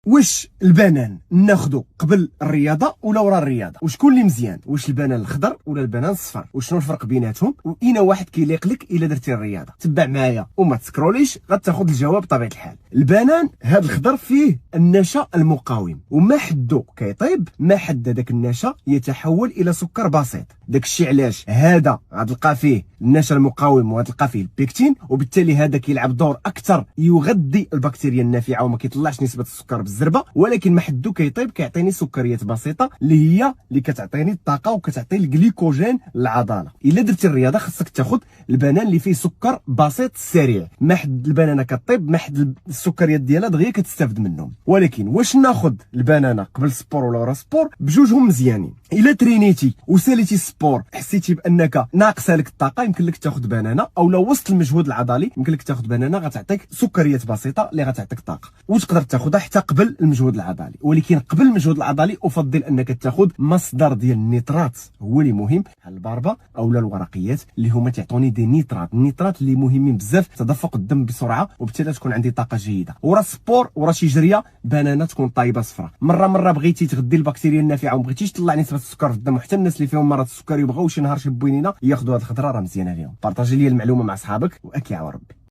واش البنان ناخذه قبل الرياضه ولا ورا الرياضه؟ وشكون اللي مزيان؟ واش البنان الخضر ولا البنان الصفر؟ وشنو الفرق بيناتهم؟ واين واحد كيليق لك الا درتي الرياضه؟ تبع معايا وما تسكروليش غتاخذ الجواب بطبيعه الحال. البنان هذا الخضر فيه النشا المقاوم، وما حدو كيطيب ما حد داك النشا يتحول الى سكر بسيط. داك الشيء علاش هذا غتلقى فيه النشا المقاوم وغتلقى فيه البيكتين، وبالتالي هذا كيلعب دور اكثر يغذي البكتيريا النافعه وما كيطلعش نسبه السكر بالزربه، ولكن ما حدو كيطيب كيعطيني سكريات بسيطه اللي كتعطيني الطاقه وكتعطي الجليكوجين للعضله. الا درتي الرياضه خصك تاخذ البنان اللي فيه سكر بسيط سريع، ما حد البنانه كطيب ما حد السكريات ديالها دغيا كتستافد منهم. ولكن واش ناخذ البنانه قبل سبور ولا ورا سبور؟ بجوجهم مزيانين. الا ترينيتي وساليتي السبور حسيتي بانك ناقصه لك الطاقه يمكن لك تاخذ بنانه، او لو وسط المجهود العضلي يمكن لك تاخذ بنانه غتعطيك سكريات بسيطه اللي غتعطيك طاقه، وتقدر تاخذها حتى قبل المجهود العضلي. ولكن قبل المجهود العضلي افضل انك تاخذ مصدر ديال النيترات هو اللي مهم، بحال الباربه اولا الورقيات اللي هما تعطوني دي النيترات اللي مهمين بزاف، تدفق الدم بسرعه وبالتالي تكون عندي طاقه جيده. ورا السبور ورا شي جريه بنانه تكون طايبه صفراء. مره بغيتي تغدي البكتيريا النافعه وما بغيتيش تطلع نسبه السكر في الدم، وحتى الناس اللي فيهم مرض السكري وبغاو شي نهار شي بوينينه ياخذوا هذه الخضره راه مزيانه لهم. بارطاجي لي المعلومه مع صحابك واكي عوا ربي.